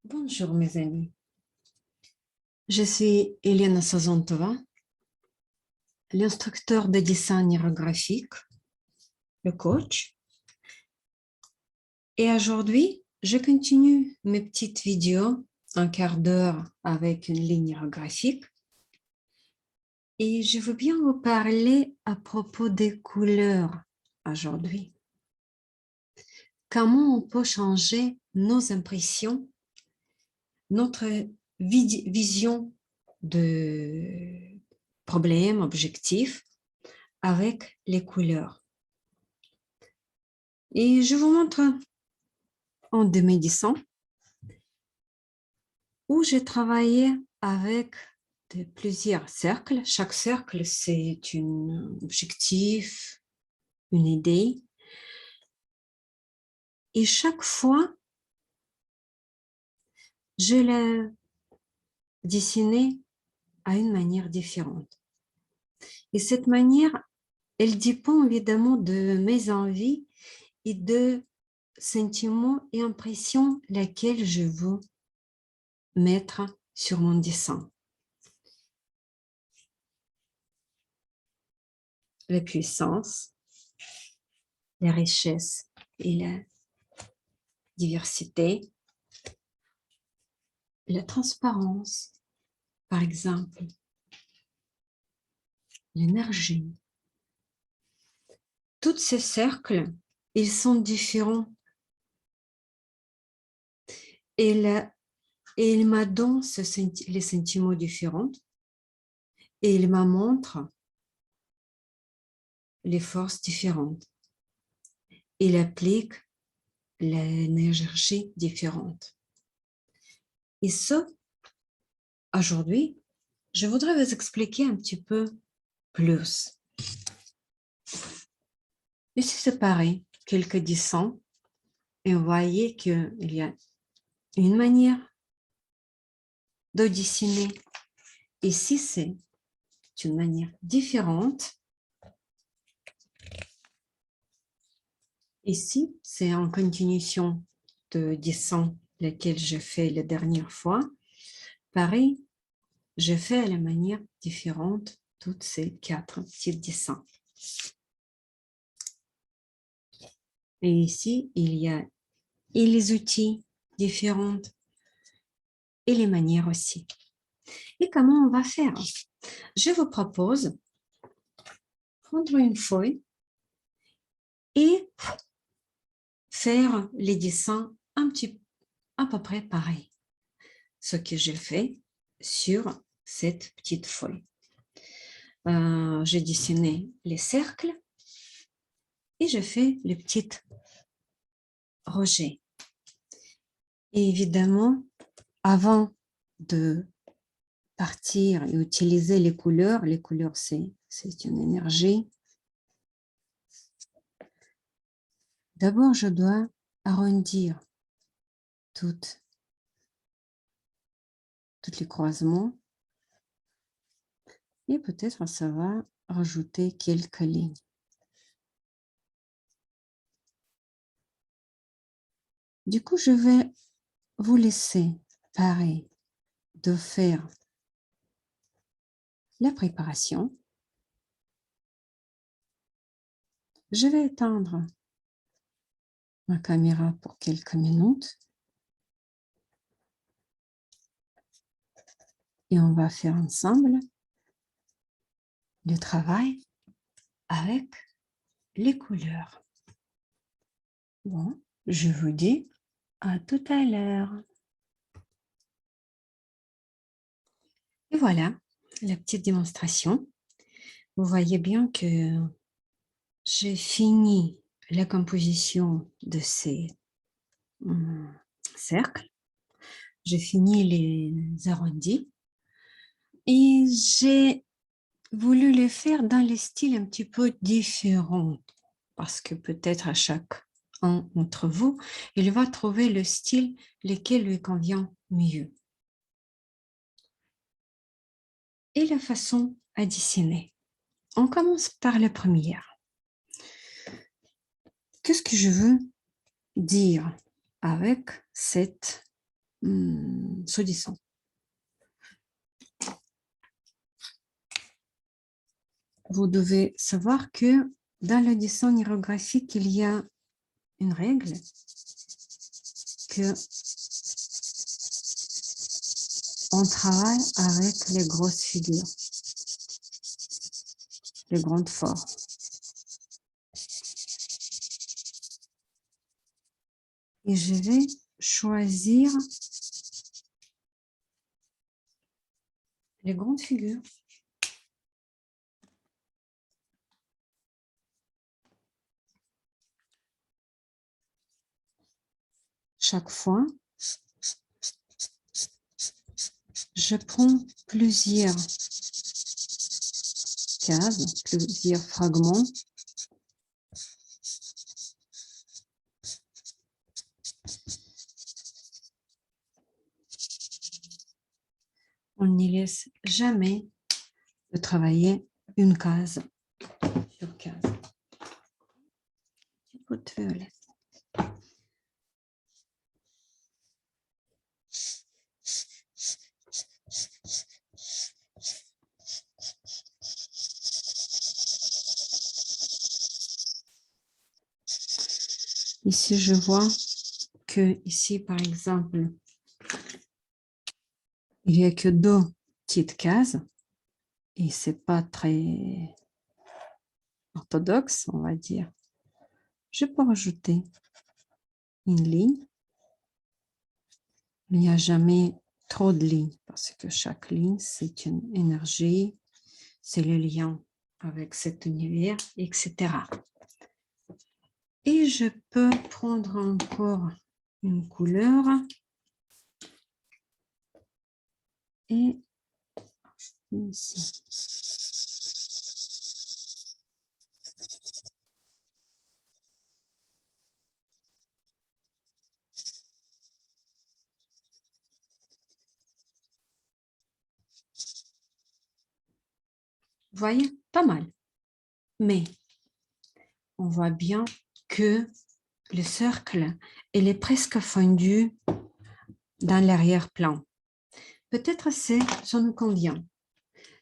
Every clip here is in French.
Bonjour mes amis, je suis Elena Sazantova, l'instructeur de dessin neurographique, le coach. Et aujourd'hui, je continue mes petites vidéos, un quart d'heure avec une ligne neurographique. Et je veux bien vous parler à propos des couleurs aujourd'hui. Comment on peut changer nos impressions, notre vision de problèmes, objectifs avec les couleurs. Et je vous montre en 2010 où j'ai travaillé avec plusieurs cercles. Chaque cercle, c'est un objectif, une idée. Et chaque fois, je l'ai dessiné à une manière différente. Et cette manière, elle dépend évidemment de mes envies et de sentiments et impressions lesquels je veux mettre sur mon dessin. La puissance, la richesse et la diversité, la transparence, par exemple, l'énergie. Tous ces cercles, ils sont différents. Et il m'a donné les sentiments différents et il m'a montré les forces différentes. Il applique l'énergie différente. Et ça, aujourd'hui, je voudrais vous expliquer un petit peu plus. Ici, c'est pareil, quelques dessins, et vous voyez qu'il y a une manière de dessiner. Ici, c'est une manière différente. Ici, c'est en continuation de dessin lequel j'ai fait la dernière fois. Pareil, je fais à la manière différente toutes ces 4 petits dessins. Et ici, il y a et les outils différents et les manières aussi. Et comment on va faire? Je vous propose de prendre une feuille et faire les dessins à peu près pareil. Ce que j'ai fait sur cette petite feuille. J'ai dessiné les cercles et je fais les petites rejets. Et évidemment, avant de partir et utiliser les couleurs c'est une énergie. D'abord, je dois arrondir tous les croisements et peut-être ça va rajouter quelques lignes. Du coup, je vais vous laisser pareil de faire la préparation. Je vais éteindre ma caméra pour quelques minutes. Et on va faire ensemble le travail avec les couleurs. Bon, je vous dis à tout à l'heure. Et voilà, la petite démonstration. Vous voyez bien que j'ai fini la composition de ces cercles. J'ai fini les arrondis. Et j'ai voulu les faire dans les styles un petit peu différents. Parce que peut-être à chacun d'entre vous, il va trouver le style lequel lui convient mieux. Et la façon à dessiner. On commence par la première. Qu'est-ce que je veux dire avec cette ce dessin. Vous devez savoir que dans le dessin nérographique, il y a une règle que on travaille avec les grosses figures, les grandes formes. Et je vais choisir les grandes figures. Chaque fois, je prends plusieurs cases, plusieurs fragments. On n'y laisse jamais de travailler une case sur case. Ici, je vois que ici, par exemple, il n'y a que 2 petites cases et c'est pas très orthodoxe, on va dire. Je peux rajouter une ligne. Il n'y a jamais trop de lignes parce que chaque ligne, c'est une énergie, c'est le lien avec cet univers, etc. Et je peux prendre encore une couleur et ici. Vous voyez, pas mal. Mais on voit bien que le cercle, il est presque fondu dans l'arrière-plan. Peut-être ça nous convient,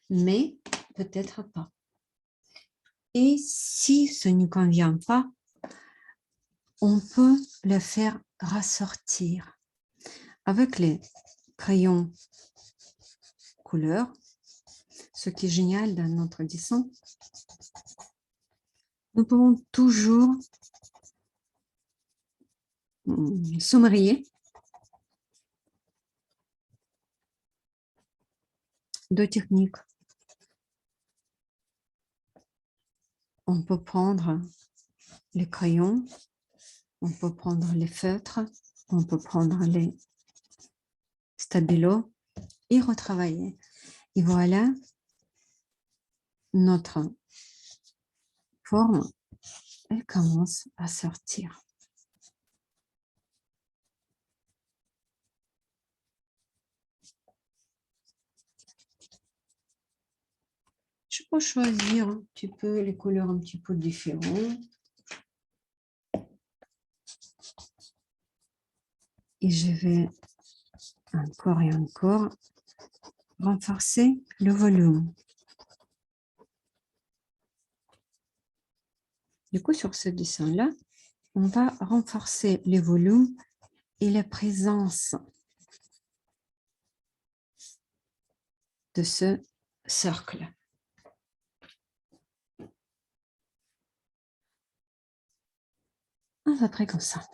mais peut-être pas. Et si ça ne nous convient pas, on peut le faire ressortir avec les crayons couleur. Ce qui est génial dans notre dessin, nous pouvons toujours sommeiller deux techniques. On peut prendre les crayons, on peut prendre les feutres, on peut prendre les stabilos et retravailler. Et voilà notre forme, elle commence à sortir. Je peux choisir un petit peu les couleurs un petit peu différentes. Et je vais encore et encore renforcer le volume. Du coup, sur ce dessin-là, on va renforcer le volume et la présence de ce cercle. À peu près comme ça.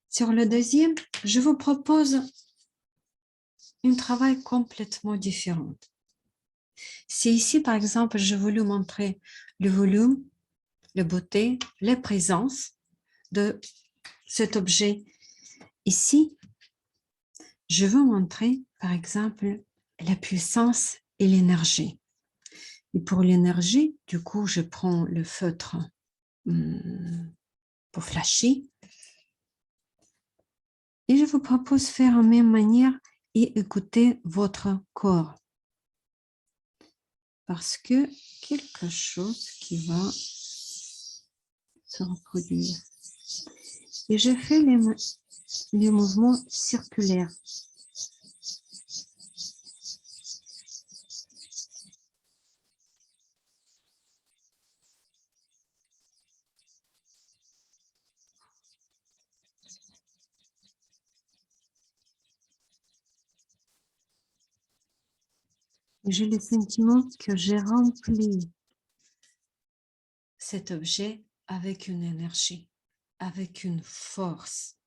Sur le deuxième, je vous propose un travail complètement différent. Si ici, par exemple, je voulais montrer le volume, la beauté, la présence de cet objet, ici, je veux montrer, par exemple, la puissance et l'énergie. Et pour l'énergie, du coup, je prends le feutre pour flasher. Et je vous propose de faire en même manière et écouter votre corps. Parce que quelque chose qui va se reproduire. Et je fais les mouvements circulaires. J'ai le sentiment que j'ai rempli cet objet avec une énergie, avec une force.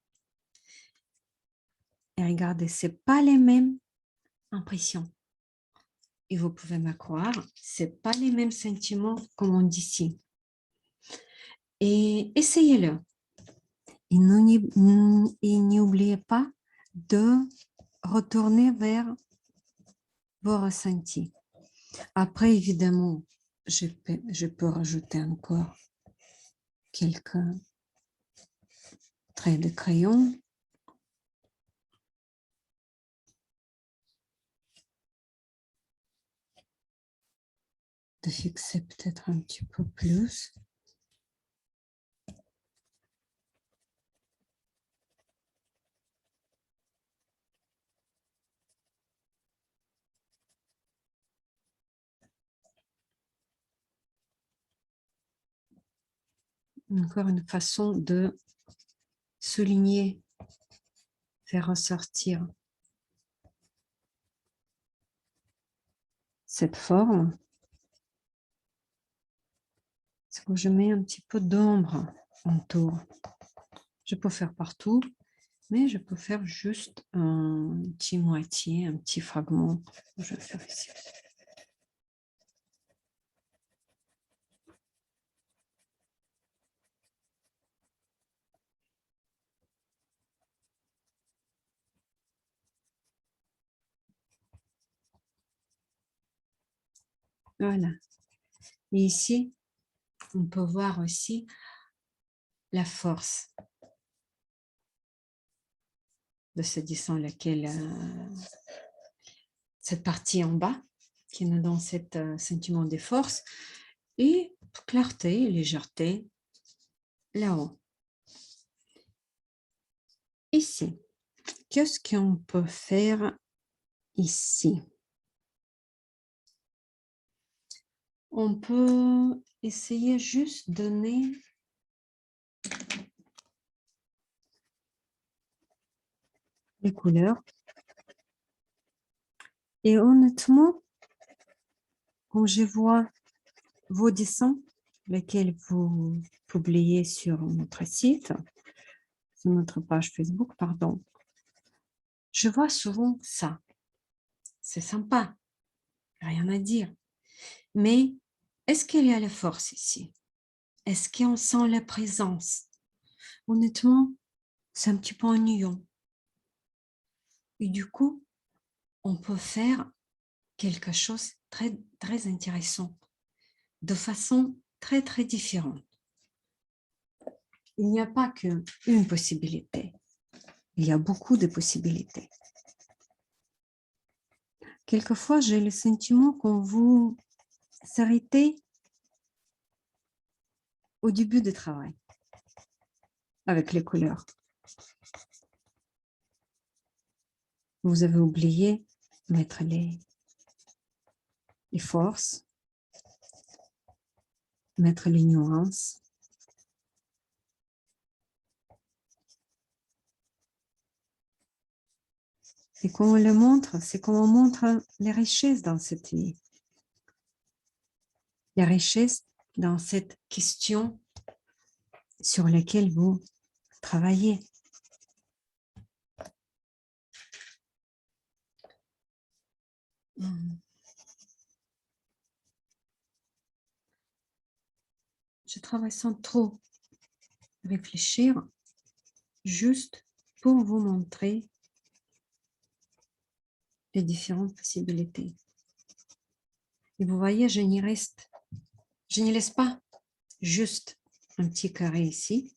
Et regardez, ce n'est pas les mêmes impressions. Et vous pouvez me croire, ce n'est pas les mêmes sentiments comme on dit ici. Et essayez-le. Et n'oubliez pas de retourner vers vos ressentis. Après, évidemment, je peux rajouter encore quelques traits de crayon. De fixer peut-être un petit peu plus. Encore une façon de souligner, faire ressortir cette forme. C'est que je mets un petit peu d'ombre autour. Je peux faire partout, mais je peux faire juste un petit moitié, un petit fragment. Je vais faire ici. Voilà. Et ici, on peut voir aussi la force de ce dessin, lequel cette partie en bas, qui nous donne ce sentiment de force, et clarté, légèreté, là-haut. Ici, qu'est-ce qu'on peut faire ici? On peut essayer juste de donner les couleurs. Et honnêtement, quand je vois vos dessins, lesquels vous publiez sur notre site, sur notre page Facebook, pardon, je vois souvent ça. C'est sympa, rien à dire. Mais est-ce qu'il y a la force ici? Est-ce qu'on sent la présence? Honnêtement, c'est un petit peu ennuyant. Et du coup, on peut faire quelque chose de très, très intéressant, de façon très, très différente. Il n'y a pas qu'une possibilité. Il y a beaucoup de possibilités. Quelquefois, j'ai le sentiment qu'on vous s'arrêter au début du travail avec les couleurs. Vous avez oublié de mettre les forces, mettre les nuances. Et quand on le montre, c'est comme on montre les richesses dans cette vie. Les richesses dans cette question sur laquelle vous travaillez. Je travaille sans trop réfléchir, juste pour vous montrer les différentes possibilités. Et vous voyez, je n'y laisse pas juste un petit carré ici.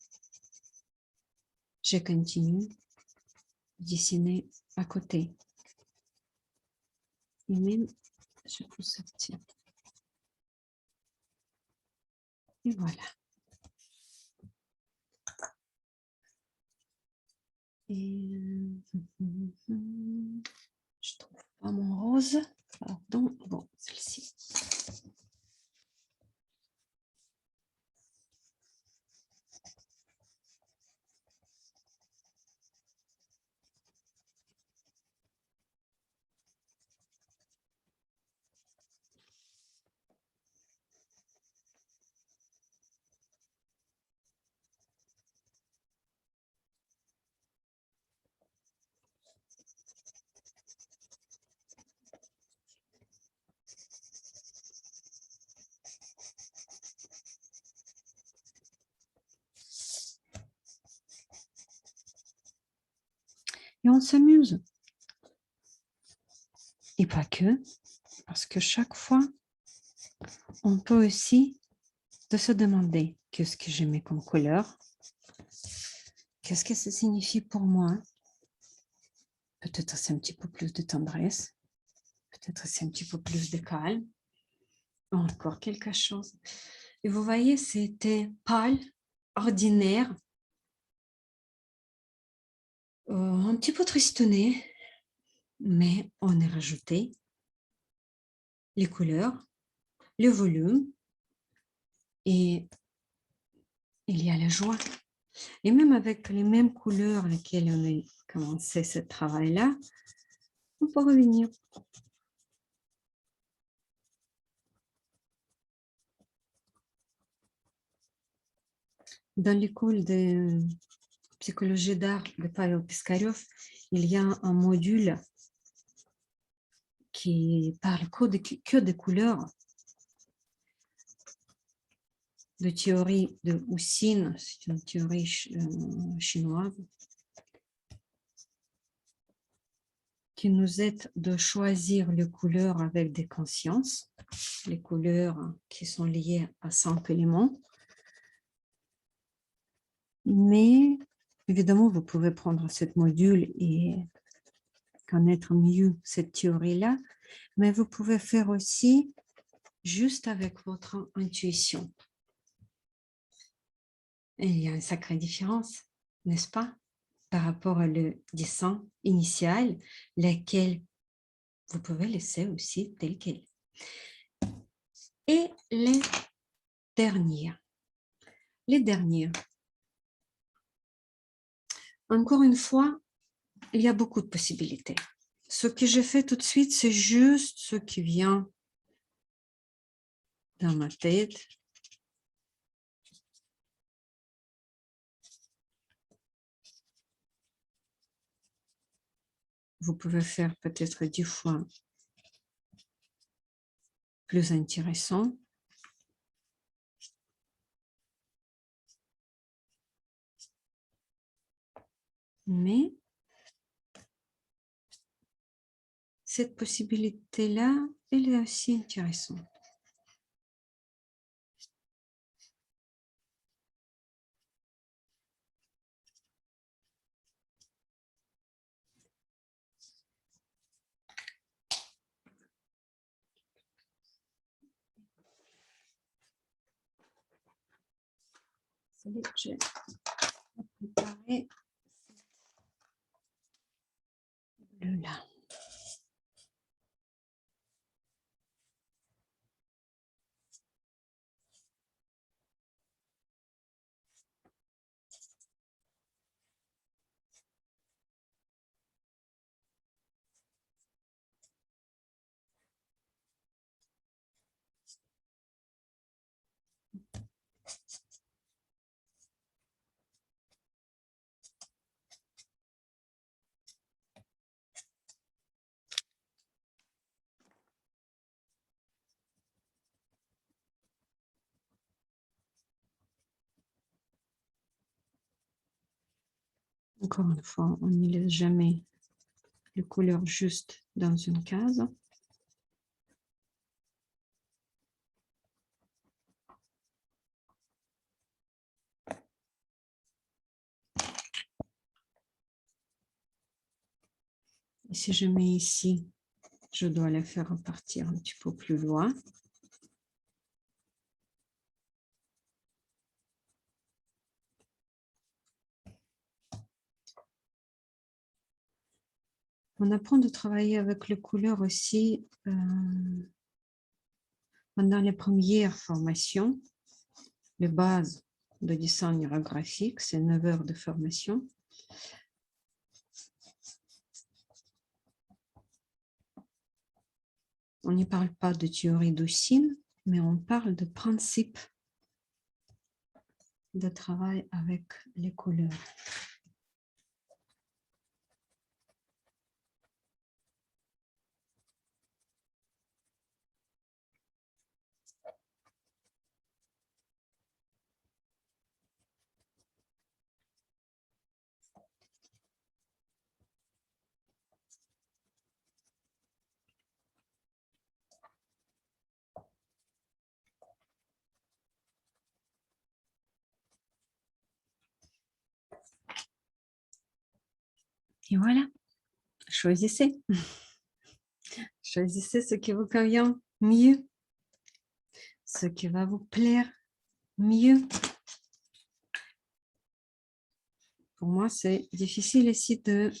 Je continue de dessiner à côté. Et même, je peux sortir. Et voilà. Et je trouve pas mon rose. Pardon. Bon, celle-ci. Et on s'amuse. Et pas que, parce que chaque fois, on peut aussi se demander qu'est-ce que j'aimais comme couleur, qu'est-ce que ça signifie pour moi. Peut-être c'est un petit peu plus de tendresse, peut-être c'est un petit peu plus de calme, encore quelque chose. Et vous voyez, c'était pâle, ordinaire, un petit peu tristonné, mais on a rajouté les couleurs, le volume, et il y a la joie. Et même avec les mêmes couleurs lesquelles on a commencé ce travail-là, on peut revenir. Dans l'école de psychologie d'art de Pavel Piskarev, il y a un module qui parle que de couleurs, de théorie de Houssine, c'est une théorie chinoise, qui nous aide de choisir les couleurs avec des consciences, les couleurs qui sont liées à 5 éléments. Mais évidemment, vous pouvez prendre ce module et connaître mieux cette théorie-là, mais vous pouvez faire aussi juste avec votre intuition. Et il y a une sacrée différence, n'est-ce pas, par rapport au dessin initial, lequel vous pouvez laisser aussi tel quel. Et les dernières. Les dernières. Encore une fois, il y a beaucoup de possibilités. Ce que je fais tout de suite, c'est juste ce qui vient dans ma tête. Vous pouvez faire peut-être 10 fois plus intéressant. Mais cette possibilité-là, elle est aussi intéressante. J'ai préparé le là. Encore une fois, on ne laisse jamais les couleurs juste dans une case. Et si je mets ici, je dois les faire repartir un petit peu plus loin. On apprend de travailler avec les couleurs aussi pendant les premières formations. Les bases de dessin graphique, c'est 9 heures de formation. On ne parle pas de théorie de signes, mais on parle de principe de travail avec les couleurs. Et voilà, choisissez. Choisissez ce qui vous convient mieux, ce qui va vous plaire mieux. Pour moi, c'est difficile ici de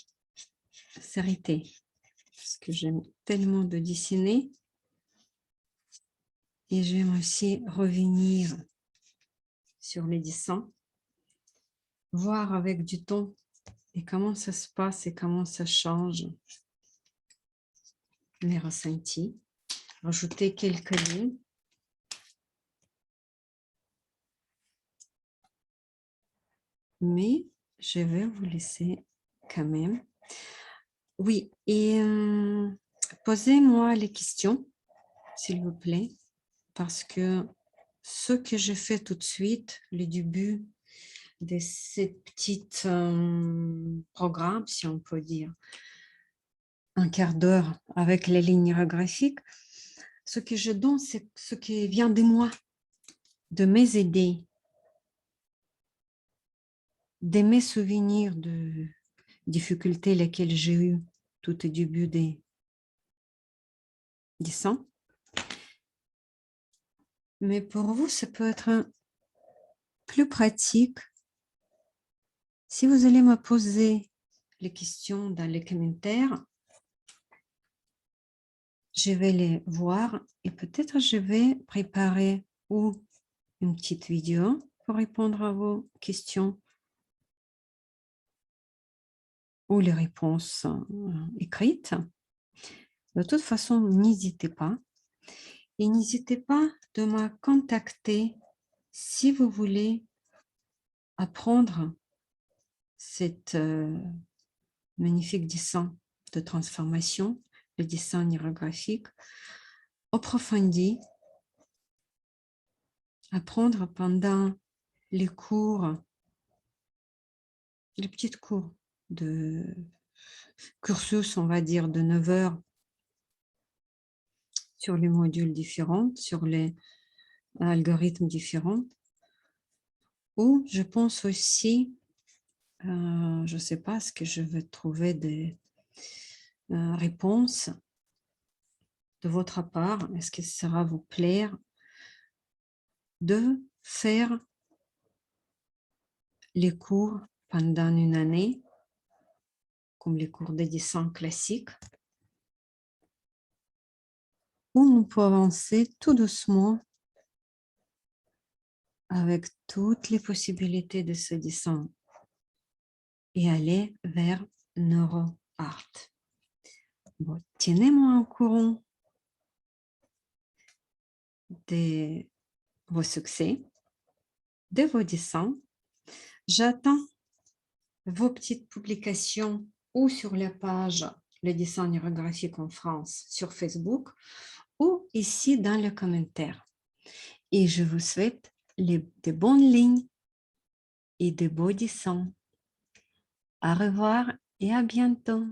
s'arrêter parce que j'aime tellement de dessiner et j'aime aussi revenir sur les dessins, voir avec du temps et comment ça se passe et comment ça change les ressentis, rajouter quelques lignes. Mais je vais vous laisser quand même. Oui, et posez-moi les questions, s'il vous plaît, parce que ce que j'ai fait tout de suite, le début de ces petits programmes, si on peut dire, un quart d'heure avec les lignes graphiques, ce que je donne, c'est ce qui vient de moi, de mes idées, de mes souvenirs de difficultés lesquelles j'ai eues tout au début des dessins. Mais pour vous, ça peut être plus pratique si vous allez me poser les questions dans les commentaires. Je vais les voir et peut-être je vais préparer ou une petite vidéo pour répondre à vos questions ou les réponses écrites. De toute façon, n'hésitez pas. Et n'hésitez pas de me contacter si vous voulez apprendre cette magnifique dessin de transformation, le dessin hiérographique, approfondi, apprendre pendant les cours, les petits cours de cursus, on va dire, de 9 heures sur les modules différents, sur les algorithmes différents. Ou je pense aussi, je ne sais pas, est-ce que je vais trouver des réponses de votre part, est-ce que ça va vous plaire de faire les cours pendant une année, comme les cours de dessin classiques, ou on peut avancer tout doucement avec toutes les possibilités de ce dessin et aller vers NeuroArt. Bon, tenez-moi au courant de vos succès, de vos dessins. J'attends vos petites publications ou sur la page Le dessin hiérographique en France sur Facebook ou ici dans les commentaires. Et je vous souhaite de bonnes lignes et de beaux dessins. Au revoir et à bientôt.